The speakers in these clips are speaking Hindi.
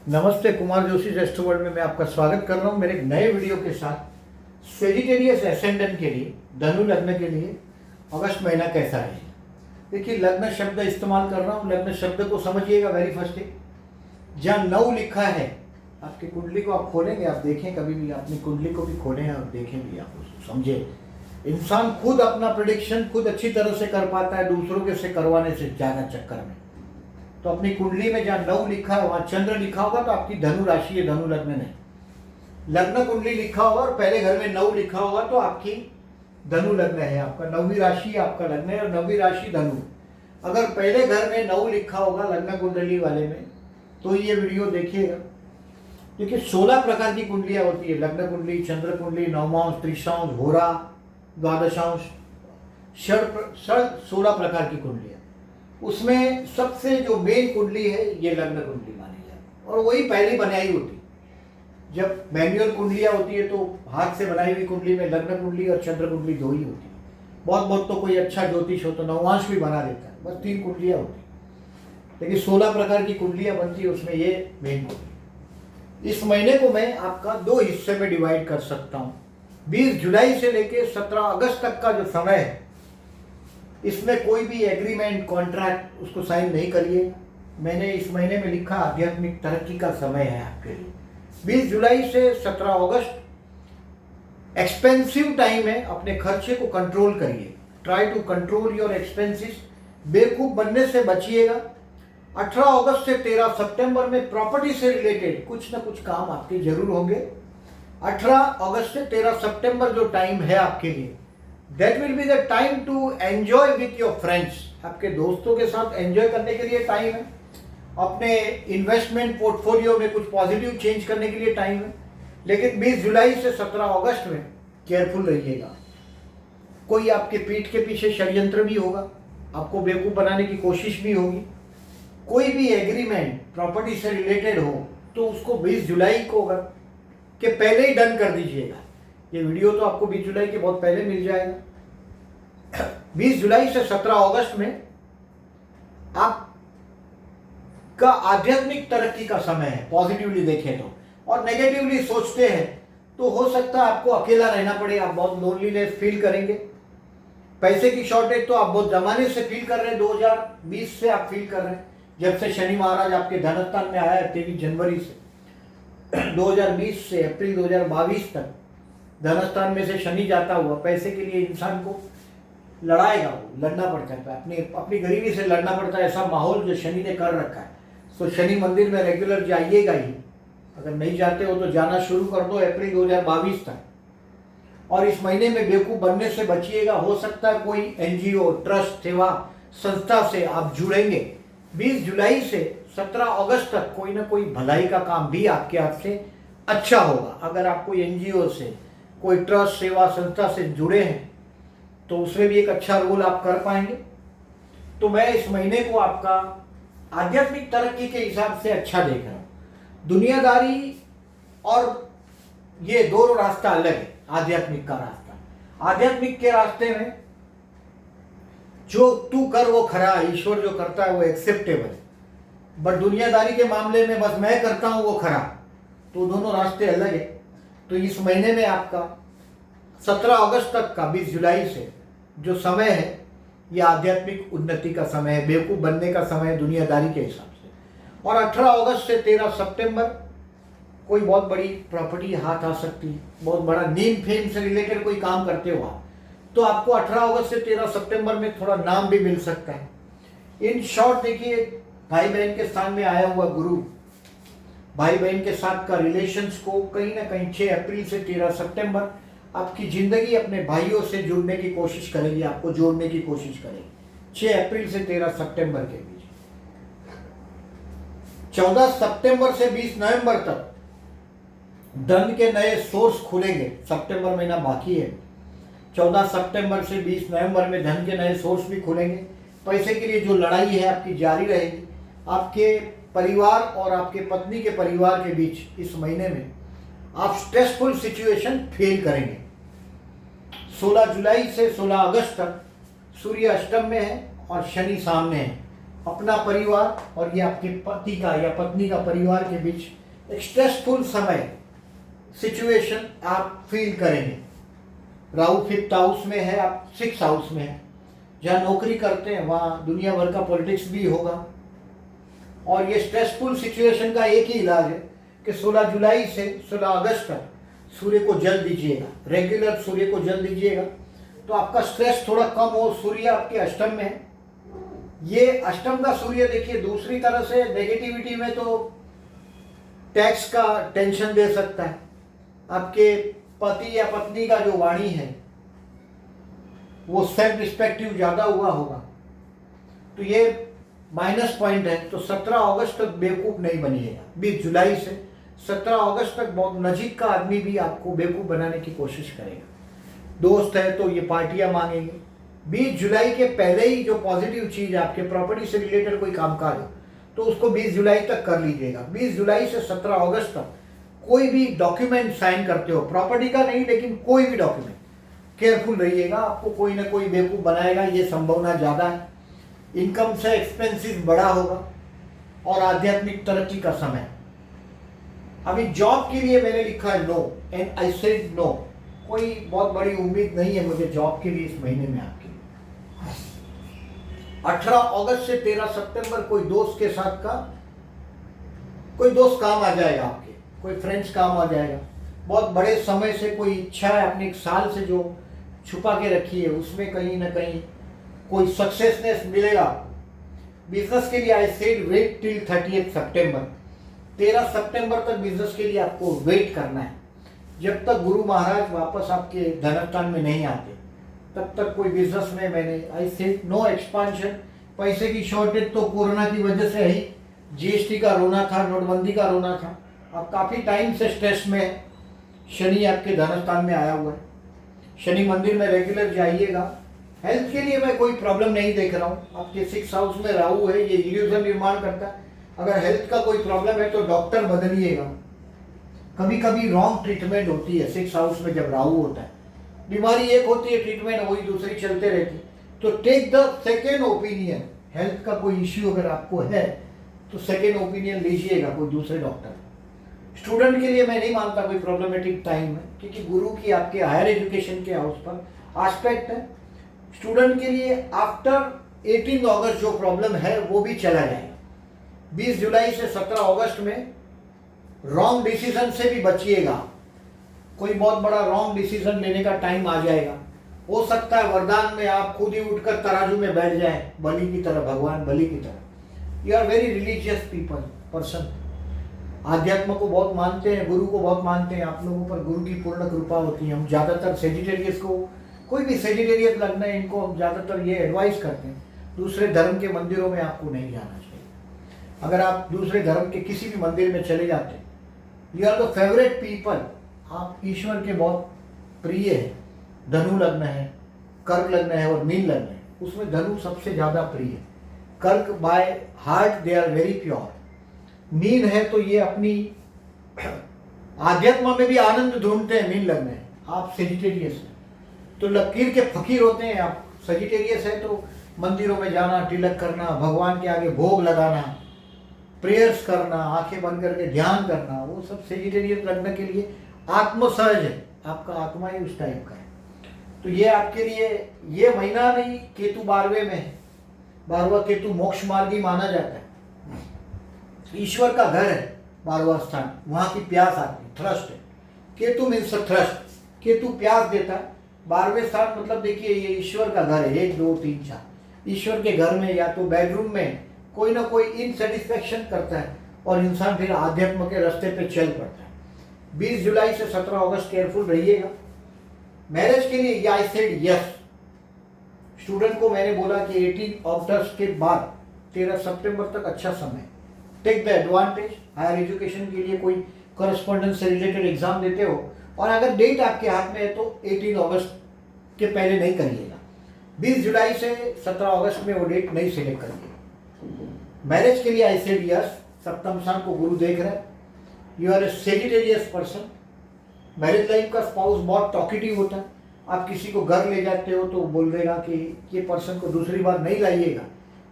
नमस्ते, कुमार जोशी एस्ट्रो वर्ल्ड में मैं आपका स्वागत कर रहा हूं मेरे एक नए वीडियो के साथ। सेजिटेरियस एसेंडेंट के लिए, धनु लग्न के लिए अगस्त महीना कैसा है। देखिए, लग्न शब्द इस्तेमाल कर रहा हूं। लग्न शब्द को समझिएगा। वेरी फर्स्ट जहाँ 9 लिखा है, आपकी कुंडली को आप खोलेंगे, आप देखें, कभी भी अपनी कुंडली को भी खोलें और देखें भी, आप उसको समझे। इंसान खुद अपना प्रेडिक्शन खुद अच्छी तरह से कर पाता है, दूसरों के से करवाने से ज़्यादा चक्कर में। तो अपनी कुंडली में जहाँ 9 लिखा है वहाँ चंद्र लिखा होगा तो आपकी धनु राशि है, धनु लग्न नहीं। लग्न कुंडली लिखा होगा और पहले घर में 9 लिखा होगा तो आपकी धनु लग्न है, आपका 9वीं राशि आपका लग्न है और 9वीं राशि धनु। अगर पहले घर में 9 लिखा होगा लग्न कुंडली वाले में तो ये वीडियो देखिएगा। देखिए, 16 प्रकार की कुंडलियाँ होती है। लग्न कुंडली, चंद्र कुंडली, नवमांश, त्रिशांश, होरा, द्वादशांश, षड 16 प्रकार की कुंडलियाँ। उसमें सबसे जो मेन कुंडली है ये लग्न कुंडली मानी जाती है और वही पहली बनाई होती है। जब मैनुअल कुंडलियाँ होती है तो हाथ से बनाई हुई कुंडली में लग्न कुंडली और चंद्र कुंडली 2 ही होती है। बहुत बहुत तो कोई अच्छा ज्योतिष हो तो नवमांश भी बना देता है, बस 3 कुंडलियाँ होती है। लेकिन 16 प्रकार की कुंडलियाँ बनती है, उसमें ये मेन कुंडली। इस महीने को मैं आपका 2 हिस्से में डिवाइड कर सकता हूँ। 20 जुलाई से लेकर 17 अगस्त तक का जो समय है, इसमें कोई भी एग्रीमेंट, कॉन्ट्रैक्ट उसको साइन नहीं करिए। मैंने इस महीने में लिखा आध्यात्मिक तरक्की का समय है आपके लिए। 20 जुलाई से 17 अगस्त एक्सपेंसिव टाइम है, अपने खर्चे को कंट्रोल करिए। Try to control your expenses, बेवकूफ़ बनने से बचिएगा। 18 अगस्त से 13 सितंबर में प्रॉपर्टी से रिलेटेड कुछ ना कुछ काम आपके जरूर होंगे। 18 अगस्त से 13 सितंबर जो टाइम है आपके लिए, That will be the time to enjoy with your friends। आपके दोस्तों के साथ एंजॉय करने के लिए टाइम है। अपने इन्वेस्टमेंट पोर्टफोलियो में कुछ पॉजिटिव चेंज करने के लिए टाइम है। लेकिन 20 जुलाई से 17 अगस्त में केयरफुल रहिएगा। कोई आपके पीठ के पीछे षड्यंत्र भी होगा, आपको बेवकूफ़ बनाने की कोशिश भी होगी। कोई भी एग्रीमेंट प्रॉपर्टी से रिलेटेड हो तो उसको 20 जुलाई को के पहले ही डन कर दीजिएगा। ये वीडियो तो आपको 20 जुलाई के बहुत पहले मिल जाएगा। 20 जुलाई से 17 अगस्त में आपका आध्यात्मिक तरक्की का समय है, पॉजिटिवली देखें तो। और नेगेटिवली सोचते हैं तो हो सकता है आपको अकेला रहना पड़े, आप बहुत लोनलीनेस फील करेंगे। पैसे की शॉर्टेज तो आप बहुत जमाने से फील कर रहे हैं, 2020 से आप फील कर रहे हैं, जब से शनि महाराज आपके धनस्थान में आया है 23 जनवरी से। 2020 से अप्रैल 2022 तक धनस्थान में से शनि जाता हुआ पैसे के लिए इंसान को लड़ाएगा, वो लड़ना पड़ता है, अपनी गरीबी से लड़ना पड़ता है। ऐसा माहौल जो शनि ने कर रखा है। तो शनि मंदिर में रेगुलर जाइएगा ही, अगर नहीं जाते हो तो जाना शुरू कर दो अप्रैल 2022 तक। और इस महीने में बेवकूफ़ बनने से बचिएगा। हो सकता है कोई NGO, ट्रस्ट, सेवा संस्था से आप जुड़ेंगे। 20 जुलाई से 17 अगस्त तक कोई ना कोई भलाई का काम भी आपके हाथ से अच्छा होगा। अगर आप कोई NGO से, कोई ट्रस्ट, सेवा संस्था से जुड़े हैं तो उसमें भी एक अच्छा रोल आप कर पाएंगे। तो मैं इस महीने को आपका आध्यात्मिक तरक्की के हिसाब से अच्छा देख रहा हूँ। दुनियादारी और ये दोनों रास्ता अलग है। आध्यात्मिक का रास्ता, आध्यात्मिक के रास्ते में जो तू कर वो खरा, ईश्वर जो करता है वो एक्सेप्टेबल है। बट दुनियादारी के मामले में बस मैं करता हूँ वो खरा, तो दोनों रास्ते अलग है। तो इस महीने में आपका 17 अगस्त तक का 20 जुलाई से जो समय है ये आध्यात्मिक उन्नति का समय है, बेवकूफ़ बनने का समय है दुनियादारी के हिसाब से। और 18 अगस्त से 13 सितंबर कोई बहुत बड़ी प्रॉपर्टी हाथ आ सकती है, बहुत बड़ा नेम फेम से रिलेटेड कोई काम करते हो आप, तो आपको 18 अगस्त से 13 सितंबर में थोड़ा नाम भी मिल सकता है। इन शॉर्ट देखिए, भाई बहन के स्थान में आया हुआ गुरु भाई बहन के साथ का रिलेशंस को कहीं ना कहीं 6 अप्रैल से 13 सितंबर आपकी ज़िंदगी अपने भाइयों से जुड़ने की कोशिश करेगी, आपको जोड़ने की कोशिश करेगी। 6 अप्रैल से 13 सितंबर के बीच। 14 सितंबर से 20 नवंबर तक धन के नए सोर्स खुलेंगे। सितंबर महीना बाकी है। 14 सितंबर से 20 नवंबर में धन के नए सोर्स भी खुलेंगे। पैसे के लिए जो लड़ाई है आपकी जारी रहेगी। आपके परिवार और आपके पत्नी के परिवार के बीच इस महीने में आप स्ट्रेसफुल सिचुएशन फेल करेंगे। 16 जुलाई से 16 अगस्त तक सूर्य अष्टम में है और शनि सामने है। अपना परिवार और ये आपके पति का या पत्नी का परिवार के बीच एक स्ट्रेसफुल समय सिचुएशन आप फील करेंगे। राहु 5th हाउस में है, आप 6th हाउस में है। जहाँ नौकरी करते हैं वहाँ दुनिया भर का पॉलिटिक्स भी होगा। और ये स्ट्रेसफुल सिचुएशन का एक ही इलाज है कि 16 जुलाई से 16 अगस्त तक सूर्य को जल दीजिएगा, रेगुलर सूर्य को जल दीजिएगा, तो आपका स्ट्रेस थोड़ा कम हो। सूर्य आपके अष्टम में है। ये अष्टम का सूर्य देखिए दूसरी तरह से नेगेटिविटी में तो टैक्स का टेंशन दे सकता है। आपके पति या पत्नी का जो वाणी है वो सेल्फ रिस्पेक्टिव ज़्यादा हुआ होगा, तो ये माइनस पॉइंट है। तो 17 अगस्त तक बेवकूफ़ नहीं बनिएगा। 20 जुलाई से 17 अगस्त तक बहुत नजीक का आदमी भी आपको बेवकूफ़ बनाने की कोशिश करेगा। दोस्त है तो ये पार्टियां मांगेंगे। 20 जुलाई के पहले ही जो पॉजिटिव चीज़ आपके प्रॉपर्टी से रिलेटेड कोई कामकाज हो तो उसको 20 जुलाई तक कर लीजिएगा। 20 जुलाई से 17 अगस्त तक कोई भी डॉक्यूमेंट साइन करते हो, प्रॉपर्टी का नहीं लेकिन कोई भी डॉक्यूमेंट, केयरफुल रहिएगा, आपको कोई ना कोई बेवकूफ़ बनाएगा, ये संभावना ज़्यादा है। इनकम से एक्सपेंसिस बड़ा होगा और आध्यात्मिक तरक्की का समय। अभी जॉब के लिए मैंने लिखा है no, and I said no. कोई बहुत बड़ी उम्मीद नहीं है मुझे जॉब के लिए इस महीने में आपके। 18 अगस्त से 13 सितंबर कोई दोस्त के साथ का कोई दोस्त काम आ जाएगा आपके, कोई फ्रेंड्स काम आ जाएगा। बहुत बड़े समय से कोई इच्छा है अपने एक साल से जो छुपा के रखी है, उसमें कहीं ना कहीं कोई सक्सेसनेस मिलेगा। बिजनेस के लिए आई सेड वेट टिल 30 सितंबर। 13 सितंबर तक बिजनेस के लिए आपको वेट करना है। जब तक गुरु महाराज वापस आपके धनस्थान में नहीं आते तब तक कोई बिजनेस में मैंने आई सेड नो एक्सपांशन। पैसे की शॉर्टेज तो कोरोना की वजह से ही, जीएसटी का रोना था, नोटबंदी का रोना था। अब काफ़ी टाइम से स्ट्रेस में है। शनि आपके धनस्थान में आया हुआ है। शनि मंदिर में रेगुलर जाइएगा। हेल्थ के लिए मैं कोई प्रॉब्लम नहीं देख रहा हूँ। आपके 6th हाउस में राहु है, ये इल्यूजन निर्माण करता है। अगर हेल्थ का कोई प्रॉब्लम है तो डॉक्टर बदलिएगा। कभी कभी रॉन्ग ट्रीटमेंट होती है 6th हाउस में जब राहु होता है। बीमारी एक होती है, ट्रीटमेंट वही दूसरी चलते रहती है। तो take the second opinion. Health का कोई इश्यू अगर आपको है तो सेकेंड ओपिनियन लीजिएगा कोई दूसरे डॉक्टर। स्टूडेंट के लिए मैं नहीं मानता कोई प्रॉब्लमेटिक टाइम है, क्योंकि गुरु की आपके हायर एजुकेशन के हाउस पर एस्पेक्ट है। स्टूडेंट के लिए आफ्टर 18 अगस्त जो प्रॉब्लम है वो भी चला जाएगा। 20 जुलाई से 17 अगस्त में रॉन्ग डिसीजन से भी बचिएगा। कोई बहुत बड़ा रॉन्ग डिसीजन लेने का टाइम आ जाएगा। हो सकता है वरदान में आप खुद ही उठकर तराजू में बैठ जाए, बलि की तरह, भगवान बलि की तरह। You are very religious people person. आध्यात्म को बहुत मानते हैं, गुरु को बहुत मानते हैं। आप लोगों पर गुरु की पूर्ण कृपा होती है। हम ज़्यादातर सेजिटेरियस को, कोई भी सेजिटेरियस लगना है, इनको हम ज़्यादातर ये एडवाइस करते हैं दूसरे धर्म के मंदिरों में आपको नहीं जाना चाहिए। अगर आप दूसरे धर्म के किसी भी मंदिर में चले जाते हैं, you are the favourite people, आप ईश्वर के बहुत प्रिय है। धनु लग्न है, कर्क लग्न है और मीन लग्न है, उसमें धनु सबसे ज़्यादा प्रिय है। कर्क by heart they are very pure. मीन है तो ये अपनी आध्यात्म में भी आनंद ढूंढते हैं। मीन लग्न है, आप सेजिटेरियस हैं तो लकीर के फकीर होते हैं। आप सेजिटेरियस है तो मंदिरों में जाना, तिलक करना, भगवान के आगे भोग लगाना, प्रेयर्स करना, आंखें बंद करके ध्यान करना, वो सब सेजिटेरियस लग्न के लिए आत्मसहज है। आपका आत्मा ही उस टाइप का है। तो ये आपके लिए ये महीना नहीं, केतु 12वें में है। 12वां केतु मोक्ष मार्गी माना जाता है। ईश्वर का घर है 12वां स्थान, वहाँ की प्यास आती है, थ्रस्ट है। केतु मीन्स थ्रस्ट, केतु प्यास देता है। 12वें स्थान मतलब देखिए ये ईश्वर का घर है। 1 2 3 4 ईश्वर के घर में या तो बेडरूम में कोई ना कोई इनसेटिस्फेक्शन करता है और इंसान फिर आध्यात्म के रास्ते पे चल पड़ता है। 20 जुलाई से 17 अगस्त केयरफुल रहिएगा। मैरिज के लिए आई सेड यस। स्टूडेंट को मैंने बोला कि 18 अगस्त के बाद 13 सितंबर तक अच्छा समय, take the advantage. Higher education के लिए कोई करस्पॉन्डेंस से रिलेटेड एग्जाम देते हो और अगर डेट आपके हाथ में है तो 18 अगस्त के पहले नहीं करिएगा। 20 जुलाई से 17 अगस्त में वो डेट नहीं सिलेक्ट करिएगा। मैरिज के लिए आई सेड यस। सप्तम स्थान को गुरु देख रहा है। You are a Sagittarius person. Marriage life का स्पाउस बहुत टॉकेटिव होता है। आप किसी को घर ले जाते हो तो बोल देगा कि ये पर्सन को दूसरी बार नहीं लाइएगा,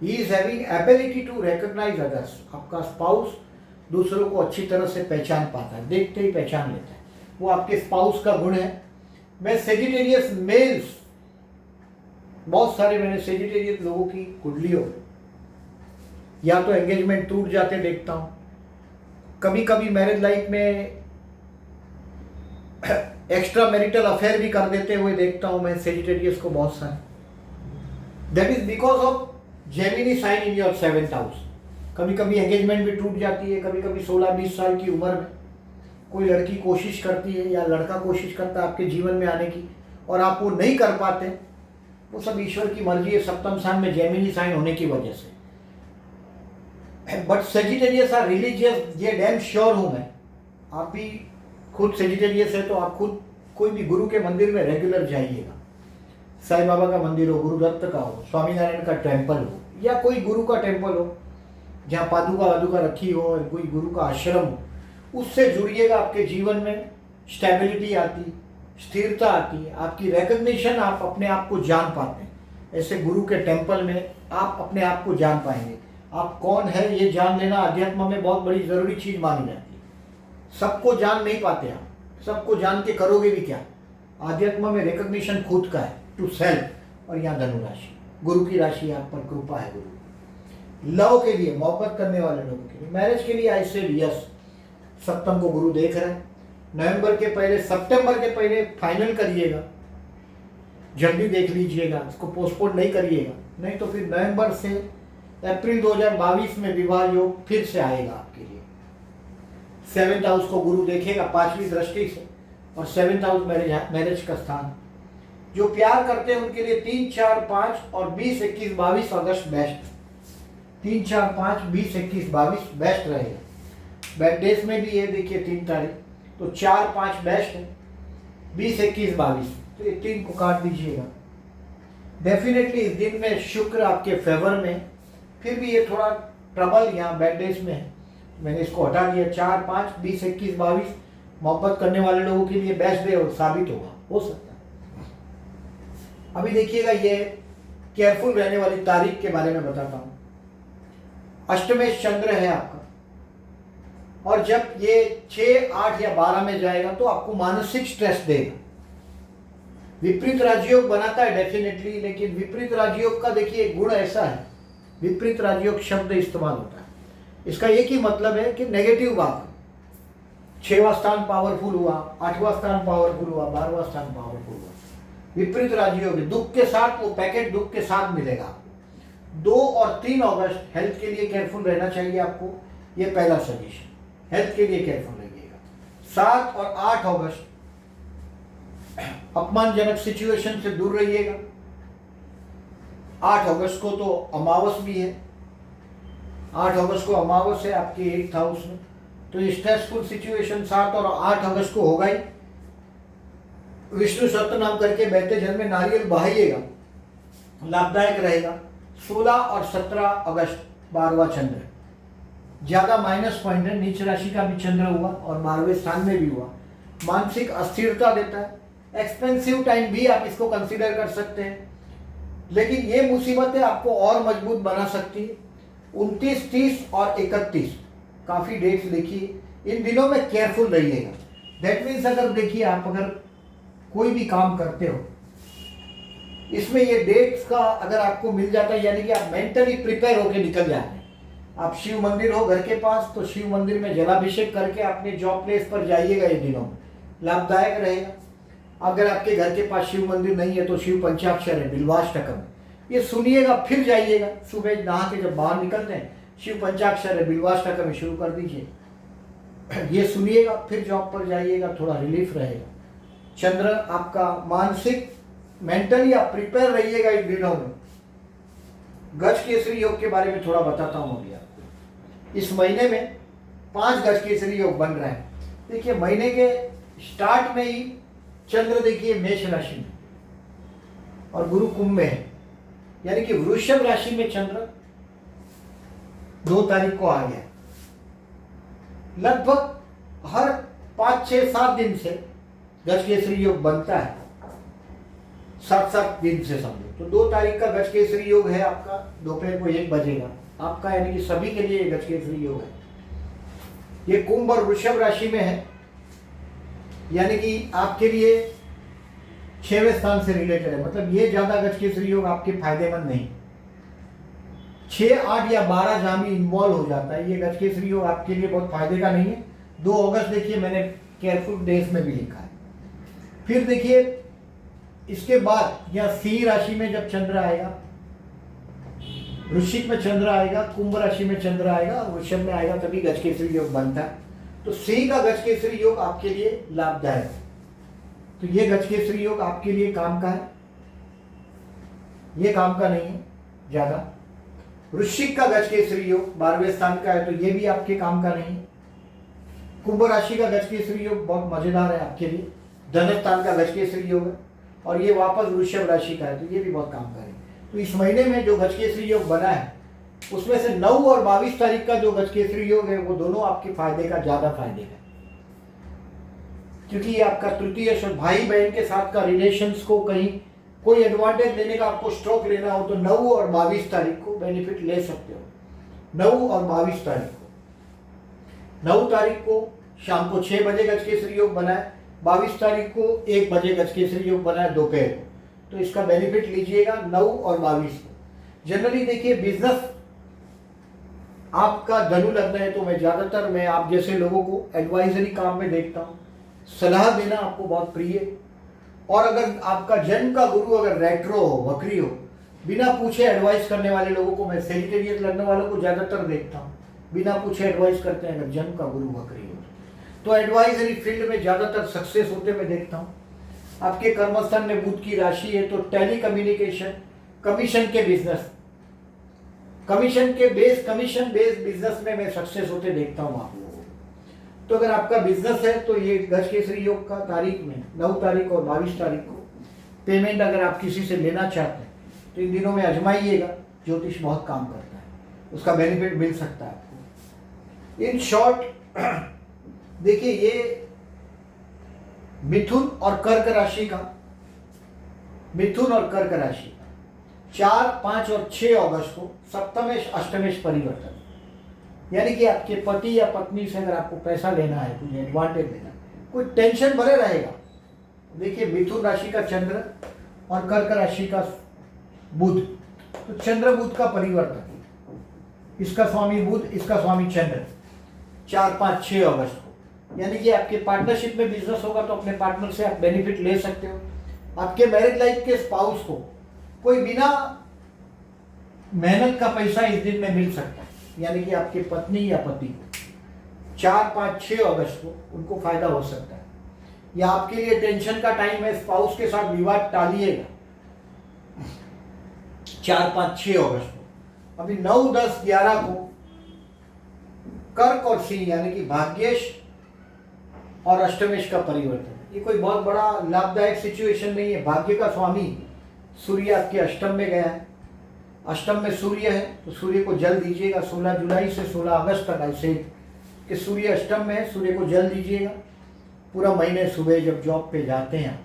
he is having ability to recognise others. आपका स्पाउस दूसरों को अच्छी तरह से पहचान पाता है, देखते ही पहचान लेता है, वो आपके स्पाउस का गुण है। मैं सेजिटेरियस मेल्स, बहुत सारे मैंने सेजिटेरियस लोगों की कुंडलियों या तो एंगेजमेंट टूट जाते देखता हूं, कभी कभी मैरिज लाइफ में एक्स्ट्रा मैरिटल अफेयर भी कर देते हुए देखता हूं मैं सेजिटेरियस को बहुत सारे। That is because of Gemini sign in your 7th house. कभी कभी एंगेजमेंट भी टूट जाती है, कभी कभी 16-20 साल की उम्र में कोई लड़की कोशिश करती है या लड़का कोशिश करता है आपके जीवन में आने की और आप वो नहीं कर पाते, वो सब ईश्वर की मर्जी है, 7th स्थान में जेमिनी साइन होने की वजह से। बट सेजिटेरियस आर रिलीजियस, ये डैम श्योर हूं मैं। आप भी खुद सेजिटेरियस है तो आप खुद कोई भी गुरु के मंदिर में रेगुलर जाइएगा। साईं बाबा का मंदिर हो, गुरु दत्त का हो, स्वामीनारायण का टेम्पल हो या कोई गुरु का टेम्पल हो जहाँ पादुका वादुका रखी हो और कोई गुरु का आश्रम हो, उससे जुड़िएगा। आपके जीवन में स्टेबिलिटी आती, स्थिरता आती है, आपकी रिकग्निशन, आप अपने आप को जान पाते हैं। ऐसे गुरु के टेम्पल में आप अपने आप को जान पाएंगे। आप कौन है ये जान लेना अध्यात्म में बहुत बड़ी ज़रूरी चीज़ मानी जाती है। सबको जान नहीं पाते आप, सबको जान के करोगे भी क्या। आध्यात्म में रिकग्निशन खुद का है, टू सेल्फ। और यहाँ धनु राशि, गुरु की राशि, आप पर कृपा है गुरु। लव के लिए, मोहब्बत करने वाले लोगों के लिए, मैरिज के लिए आई से यस। 7 को गुरु देख रहे हैं। नवंबर के पहले, सितंबर के पहले फाइनल करिएगा, जल्दी देख लीजिएगा, इसको पोस्टपोन नहीं करिएगा, नहीं तो फिर नवंबर से अप्रैल 2022 में विवाह योग फिर से आएगा आपके लिए। 7th हाउस को गुरु देखेगा 5वीं दृष्टि से, और 7th हाउस मैरिज का स्थान। जो प्यार करते हैं उनके लिए 3, 4, 5 और 20, 21, 22 अगस्त बेस्ट। 3, 4, 5, 20, 21, 22 बेस्ट रहेगा। बैड डेज में भी ये देखिए 3 तारीख, तो 4, 5 बेस्ट है, 20, 21, 22, तो ये 3 को काट दीजिएगा। डेफिनेटली इस दिन में शुक्र आपके फेवर में, फिर भी ये थोड़ा ट्रबल यहाँ बैड डेज में है, मैंने इसको हटा दिया। 4, 5, 20, 21, 22 मोहब्बत करने वाले लोगों के लिए बेस्ट डे और साबित होगा, हो सकता है। अभी देखिएगा, ये केयरफुल रहने वाली तारीख के बारे में बताता हूँ। अष्टमेश चंद्र है आपका, और जब ये 6, 8 या 12 में जाएगा तो आपको मानसिक स्ट्रेस देगा। विपरीत राजयोग बनाता है डेफिनेटली, लेकिन विपरीत राजयोग का देखिए गुण ऐसा है, विपरीत राजयोग शब्द इस्तेमाल होता है, इसका एक ही मतलब है कि नेगेटिव बात। 6वां स्थान पावरफुल हुआ, 8वां स्थान पावरफुल हुआ, 12वां स्थान पावरफुल हुआ। विपरीत राजयोग दुख के साथ, वो पैकेट दुख के साथ मिलेगा आपको। 2 और 3 अगस्त हेल्थ के लिए केयरफुल रहना चाहिए आपको, ये पहला सजेशन, हेल्थ के लिए केयरफुल रहिएगा। 7 और 8 अगस्त अपमानजनक सिचुएशन से दूर रहिएगा। 8 अगस्त को तो अमावस भी है, 8 अगस्त को अमावस है आपके 8th हाउस में, तो ये स्ट्रेसफुल सिचुएशन 7 और 8 अगस्त को होगा ही। विष्णु सतनाम करके बहते जल में नारियल बहाइएगा, लाभदायक रहेगा। 16 और 17 अगस्त 12वां चंद्र, ज़्यादा माइनस पॉइंट है, नीच राशि का भी चंद्र हुआ और 12वें स्थान में भी हुआ, मानसिक अस्थिरता देता है। एक्सपेंसिव टाइम भी आप इसको कंसीडर कर सकते हैं, लेकिन ये मुसीबतें आपको और मजबूत बना सकती है। 29, 30 और 31 काफ़ी डेट्स देखिए, इन दिनों में केयरफुल रहिएगा। दैट मीन्स अगर देखिए आप अगर कोई भी काम करते हो, इसमें ये डेट्स का अगर आपको मिल जाता है, यानी कि आप मेंटली प्रिपेयर होकर निकल जाते हैं। आप शिव मंदिर हो घर के पास तो शिव मंदिर में जलाभिषेक करके अपने जॉब प्लेस पर जाइएगा, ये दिनों में लाभदायक रहेगा। अगर आपके घर के पास शिव मंदिर नहीं है तो शिव पंचाक्षर है, बिल्वाष्टकम, ये सुनिएगा फिर जाइएगा। सुबह नहा के जब बाहर निकलते हैं, शिव पंचाक्षर है, बिल्वाष्टकम शुरू कर दीजिए, ये सुनिएगा, फिर जॉब पर जाइएगा, थोड़ा रिलीफ रहेगा। चंद्र आपका मानसिक, मेंटली आप प्रिपेयर रहिएगा इन दिनों में। गज केसरी योग के बारे में थोड़ा बताता हूँ अभी आपको। इस महीने में 5 गज केसरी योग बन रहे हैं। देखिए महीने के स्टार्ट में ही चंद्र देखिए मेष राशि में और गुरु कुंभ में है, यानी कि वृषभ राशि में चंद्र 2 तारीख को आ गया। लगभग हर 5, 6, 7 दिन से गज केसरी योग बनता है। 7-7 दिन से समझो। तो 2 तारीख का गजकेसरी योग है आपका, दोपहर को 1 बजेगा आपका, यानी कि सभी के लिए गजकेसरी योग है। ये कुंभ और वृषभ राशि में है, यानी कि आपके लिए 6वें स्थान से रिलेटेड है। मतलब ये ज्यादा गजकेसरी योग आपके फायदेमंद नहीं। 6, 8 या 12 जहां भी इन्वॉल्व हो जाता है, ये गजकेसरी योग आपके लिए बहुत फायदे का नहीं है। 2 अगस्त देखिए मैंने केयरफुल डेज में भी लिखा है। फिर देखिए इसके बाद या सिंह राशि में जब चंद्र आएगा, वृश्चिक में चंद्र आएगा, कुंभ राशि में चंद्र आएगा, वृषभ में आएगा, तभी गजकेसरी योग बनता है। तो सिंह का गजकेसरी योग आपके लिए लाभदायक है। तो ये गजकेसरी योग आपके लिए काम का है, ये काम का नहीं है ज्यादा। वृश्चिक का गजकेसरी योग 12वें स्थान का है, तो ये भी आपके काम का नहीं है। कुंभ राशि का गजकेसरी योग बहुत मजेदार है आपके लिए, धन स्थान का गजकेसरी योग है, और ये वापस वृषभ राशि का है, तो ये भी बहुत काम करेगा। तो इस महीने में जो गजकेसरी योग बना है उसमें से 9 और 22 तारीख का जो गजकेसरी योग है वो दोनों आपके फायदे का, ज्यादा फायदे का, क्योंकि ये आपका तृतीय और भाई बहन के साथ का रिलेशंस को कहीं कोई एडवांटेज लेने का, आपको स्ट्रोक लेना हो तो 9 और 22 तारीख को बेनिफिट ले सकते हो। 9 और 22 तारीख को, 9 तारीख को शाम को 6 बजे गजकेसरी योग बना है, 22 तारीख को 1 बजे गजकेसरी योग बना है दोपहर को। तो इसका बेनिफिट लीजिएगा 9 और 22 को। जनरली देखिए बिजनेस आपका धनु लग्न है, तो मैं आप जैसे लोगों को एडवाइजरी काम में देखता हूँ, सलाह देना आपको बहुत प्रिय है। और अगर आपका जन्म का गुरु अगर रेट्रो हो, वक्री हो, बिना पूछे एडवाइस करने वाले लोगों को मैं सेजिटेरियस लग्न वालों को ज्यादातर देखता हूँ, बिना पूछे एडवाइस करते हैं अगर जन्म का गुरु वक्री हो। तो एडवाइजरी फील्ड में ज्यादातर सक्सेस होते मैं देखता हूँ। आपके कर्मस्थान में बुध की राशि है, तो टेली कम्युनिकेशन, कमीशन के बिजनेस, कमीशन बेस्ड बिजनेस में मैं सक्सेस होते देखता हूँ आप लोगों को। तो अगर आपका बिजनेस है तो ये गजकेसरी योग का तारीख में 9 तारीख और 22 तारीख को पेमेंट अगर आप किसी से लेना चाहते हैं तो इन दिनों में आजमाइएगा, ज्योतिष बहुत काम करता है, उसका बेनिफिट मिल सकता है आपको। इन शॉर्ट देखिए ये मिथुन और कर्क राशि का 4, 5 और 6 अगस्त को सप्तमेश अष्टमेश परिवर्तन, यानी कि आपके पति या पत्नी से अगर आपको पैसा लेना है, कुछ एडवांटेज लेना है, कोई टेंशन भरे रहेगा। देखिए मिथुन राशि का चंद्र और कर्क राशि का बुध, तो चंद्र बुध का परिवर्तन, इसका स्वामी बुध, इसका स्वामी चंद्र, 4, 5, 6 अगस्त को, यानी कि आपके पार्टनरशिप में बिजनेस होगा तो अपने पार्टनर से आप बेनिफिट ले सकते हो। आपके मैरिज लाइफ के स्पाउस को कोई बिना मेहनत का पैसा इस दिन में मिल सकता है, यानी कि आपके पत्नी या पति को 4, 5, 6 अगस्त को उनको फायदा हो सकता है। या आपके लिए टेंशन का टाइम है, स्पाउस के साथ विवाद टालिएगा 4, 5, 6 अगस्त को। अभी 9, 10, 11 को कर्क और सिंह, यानी कि भाग्येश और अष्टमेश का परिवर्तन। ये कोई बहुत बड़ा लाभदायक सिचुएशन नहीं है। भाग्य का स्वामी सूर्य आपके अष्टम में गया है, अष्टम में सूर्य है, तो सूर्य को जल दीजिएगा 16 जुलाई से 16 अगस्त तक। ऐसे कि सूर्य अष्टम में है, सूर्य को जल दीजिएगा पूरा महीने। सुबह जब जॉब पे जाते हैं,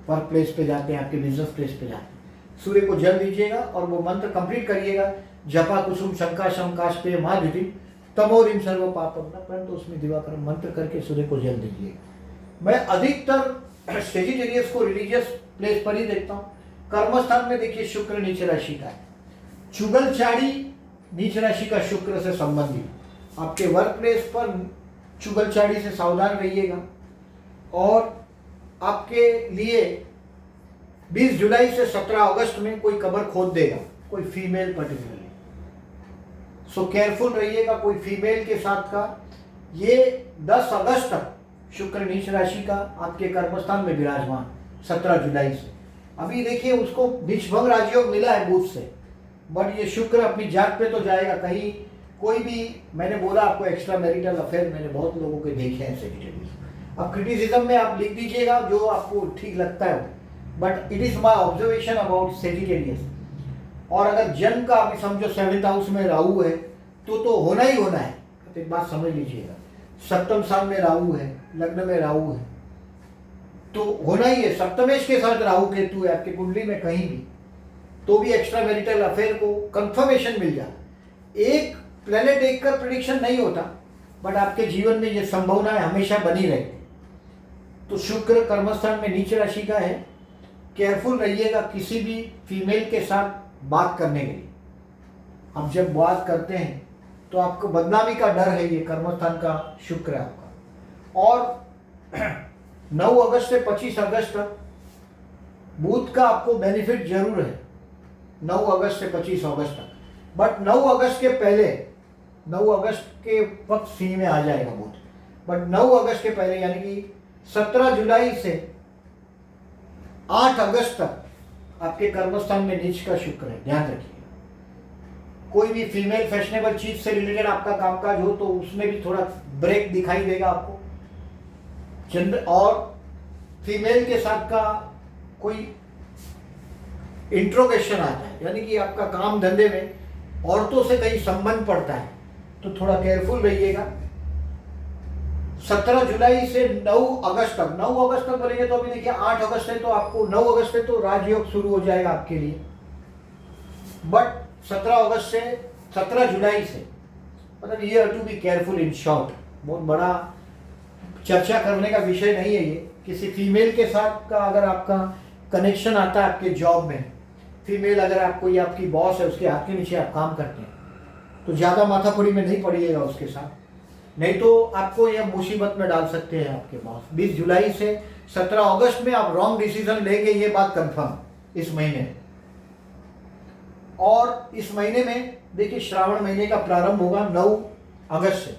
वर्क प्लेस पे जाते हैं, आपके बिजनेस प्लेस पे जाते हैं, सूर्य को जल दीजिएगा और वो मंत्र कंप्लीट करिएगा, जपा कुसुम शंका शंकाश पे महाधि तमोरिम सर्व पापम, परंतु उसमें दिवाकर मंत्र करके सूर्य को जल दीजिएगा। मैं अधिकतर सेजिटेरियस को रिलीजियस प्लेस पर ही देखता हूँ। कर्मस्थान में देखिए शुक्र नीच राशि का है, चुगलचाड़ी नीच राशि का शुक्र से संबंधित। आपके वर्क प्लेस पर चुगलचाड़ी से सावधान रहिएगा। और आपके लिए 20 जुलाई से 17 अगस्त में कोई कब्र खोद देगा, कोई फीमेल पर्टिकुलरली, सो केयरफुल रहिएगा कोई फीमेल के साथ का। ये 10 अगस्त तक शुक्र नीच राशि का आपके कर्मस्थान में विराजमान, 17 जुलाई से। अभी देखिए उसको नीचभंग राजयोग मिला है बुध से, बट ये शुक्र अपनी जात पे तो जाएगा। कहीं कोई भी, मैंने बोला आपको एक्स्ट्रा मैरिटल अफेयर मैंने बहुत लोगों के देखे हैं सेक्रेटरीज। अब क्रिटिसिज्म में आप लिख दीजिएगा जो आपको ठीक लगता है, but it is my observation about Sagittarius. और अगर जन्म का अभी समझो 7th हाउस में राहु है तो होना ही होना है। तो एक बात समझ लीजिएगा, सप्तम स्थान में राहु है, लग्न में राहु है, तो होना ही है। सप्तमेश के साथ राहु केतु है आपकी कुंडली में कहीं भी, तो भी एक्स्ट्रा मैरिटल अफेयर को कंफर्मेशन मिल जाता। एक प्लेनेट देखकर प्रिडिक्शन नहीं होता, बट आपके जीवन में ये संभावनाएं हमेशा बनी रहती। तो शुक्र कर्मस्थान में नीच राशि का है, केयरफुल रहिएगा किसी भी फीमेल के साथ बात करने के लिए। आप जब बात करते हैं तो आपको बदनामी का डर है, ये कर्मस्थान का शुक्र है आपका। और 9 अगस्त से 25 अगस्त तक बुध का आपको बेनिफिट जरूर है, 9 अगस्त से 25 अगस्त तक। बट 9 अगस्त के पहले, 9 अगस्त के वक्त सी में आ जाएगा बुध, बट 9 अगस्त के पहले यानी कि 17 जुलाई से 8 अगस्त तक आपके कर्मस्थान में नीच का शुक्र है, ध्यान रखिए। कोई भी फीमेल फैशनेबल चीज से रिलेटेड आपका कामकाज हो तो उसमें भी थोड़ा ब्रेक दिखाई देगा आपको। चंद्र और फीमेल के साथ का कोई इंट्रोगेशन आता है, यानी कि आपका काम धंधे में औरतों से कहीं संबंध पड़ता है, तो थोड़ा केयरफुल रहिएगा। 17 जुलाई से 9 अगस्त तक, 9 अगस्त तक बोलेंगे तो अभी देखिए 8 अगस्त है, तो आपको 9 अगस्त से तो राजयोग शुरू हो जाएगा आपके लिए। बट 17 जुलाई से मतलब you have to be careful in short. बहुत बड़ा चर्चा करने का विषय नहीं है ये। किसी फीमेल के साथ का अगर आपका कनेक्शन आता है आपके जॉब में, फीमेल अगर आपको या आपकी बॉस है उसके हाथ के नीचे आप काम करते हैं, तो ज़्यादा माथापड़ी में नहीं पड़िएगा उसके साथ, नहीं तो आपको यह मुसीबत में डाल सकते हैं आपके बॉस। 20 जुलाई से 17 अगस्त में आप रॉन्ग डिसीजन लेंगे, ये बात कंफर्म इस महीने। और इस महीने में देखिए श्रावण महीने का प्रारंभ होगा 9 अगस्त से।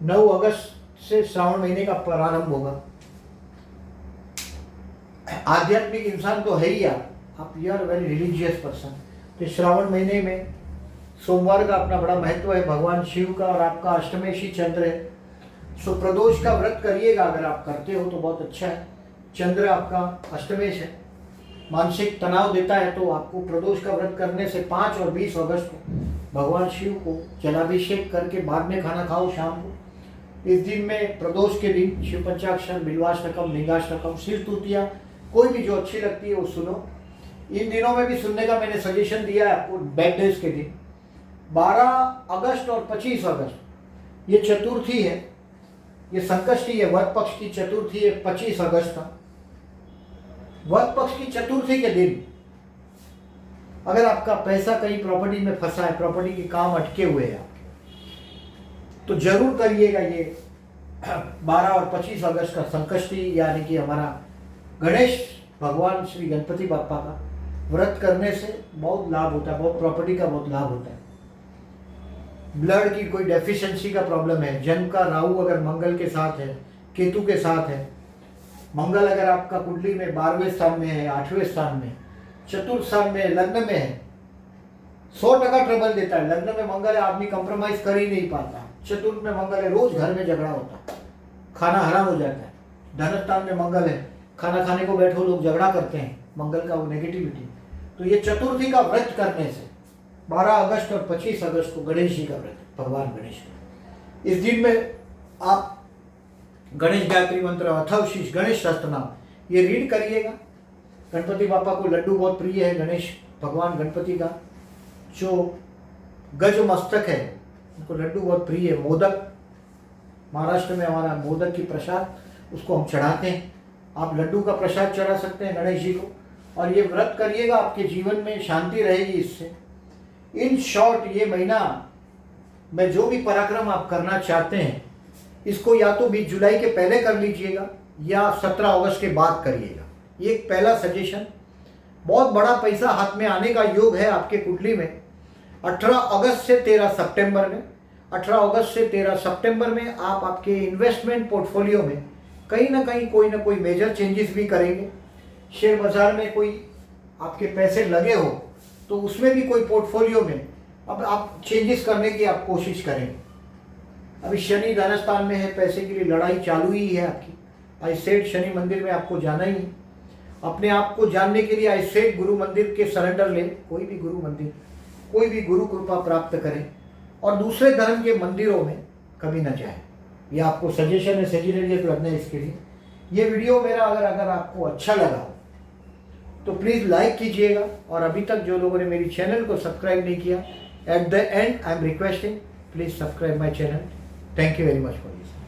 9 अगस्त से श्रावण महीने का प्रारंभ होगा। आध्यात्मिक इंसान तो है ही आप you are very religious person. तो श्रावण महीने में सोमवार का अपना बड़ा महत्व है भगवान शिव का, और आपका अष्टमेशी चंद्र है। सो प्रदोष का व्रत करिएगा, अगर आप करते हो तो बहुत अच्छा है। चंद्र आपका अष्टमेश है, मानसिक तनाव देता है, तो आपको प्रदोष का व्रत करने से 5 और 20 अगस्त को भगवान शिव को जलाभिषेक करके बाद में खाना खाओ शाम को। इस दिन में प्रदोष के दिन शिव पंचाक्षर, बिल्वाष्टकम, लिंगाष्टकम, शिव स्तुतियाँ कोई भी जो अच्छी लगती है वो सुनो। इन दिनों में भी सुनने का मैंने सजेशन दिया है आपको, बैड डेज के दिन 12 अगस्त और 25 अगस्त ये चतुर्थी है, ये संकष्टी है, वट पक्ष की चतुर्थी है 25 अगस्त का। वट पक्ष की चतुर्थी के दिन अगर आपका पैसा कहीं प्रॉपर्टी में फंसा है, प्रॉपर्टी के काम अटके हुए हैं आपके, तो जरूर करिएगा ये 12 और 25 अगस्त का संकष्टी, यानी कि हमारा गणेश भगवान श्री गणपति बापा का व्रत करने से बहुत लाभ होता है, बहुत प्रॉपर्टी का बहुत लाभ होता है। ब्लड की कोई डेफिशिएंसी का प्रॉब्लम है, जन्म का राहु अगर मंगल के साथ है, केतु के साथ है, मंगल अगर आपका कुंडली में 12वें स्थान में है, 8वें स्थान में, चतुर्थ स्थान में, लग्न में है, 100% ट्रबल देता है। लग्न में मंगल है, आदमी कंप्रोमाइज कर ही नहीं पाता। चतुर्थ में मंगल है, रोज घर में झगड़ा होता है, खाना हराम हो जाता है। धन स्थान में मंगल है, खाना खाने को बैठो लोग झगड़ा करते हैं, मंगल का वो नेगेटिविटी। तो ये चतुर्थी का व्रत करने से 12 अगस्त और 25 अगस्त को गणेश जी का व्रत, भगवान गणेश का, इस दिन में आप गणेश गायत्री मंत्र, अथर्व शीर्ष, गणेश सहस्त्रनाम ये रीड करिएगा। गणपति बापा को लड्डू बहुत प्रिय है, गणेश भगवान गणपति का जो गज मस्तक है उनको लड्डू बहुत प्रिय है। मोदक, महाराष्ट्र में हमारा मोदक की प्रसाद उसको हम चढ़ाते हैं, आप लड्डू का प्रसाद चढ़ा सकते हैं गणेश जी को, और ये व्रत करिएगा, आपके जीवन में शांति रहेगी इससे। इन शॉर्ट ये महीना में जो भी पराक्रम आप करना चाहते हैं, इसको या तो 20 जुलाई के पहले कर लीजिएगा या 17 अगस्त के बाद करिएगा। ये एक पहला सजेशन। बहुत बड़ा पैसा हाथ में आने का योग है आपके कुंडली में 18 अगस्त से 13 सितंबर में। 18 अगस्त से 13 सितंबर में आप आपके इन्वेस्टमेंट पोर्टफोलियो में कहीं ना कोई मेजर चेंजेस भी करेंगे। शेयर बाजार में कोई आपके पैसे लगे हो तो उसमें भी कोई पोर्टफोलियो में अब आप चेंजेस करने की आप कोशिश करेंगे। अभी शनि धनस्थान में है, पैसे के लिए लड़ाई चालू ही है आपकी। आई सेड शनि मंदिर में आपको जाना ही है। अपने आप को जानने के लिए आई सेड गुरु मंदिर के सरेंडर लें, कोई भी गुरु मंदिर, कोई भी गुरु कृपा प्राप्त करें, और दूसरे धर्म के मंदिरों में कभी ना जाए। ये आपको सजेशन है, सजेशन लग्न है इसके लिए। ये वीडियो मेरा अगर आपको अच्छा लगा तो प्लीज़ लाइक कीजिएगा, और अभी तक जो लोगों ने मेरी चैनल को सब्सक्राइब नहीं किया, at the and I am requesting please subscribe my channel. Thank you very much for this.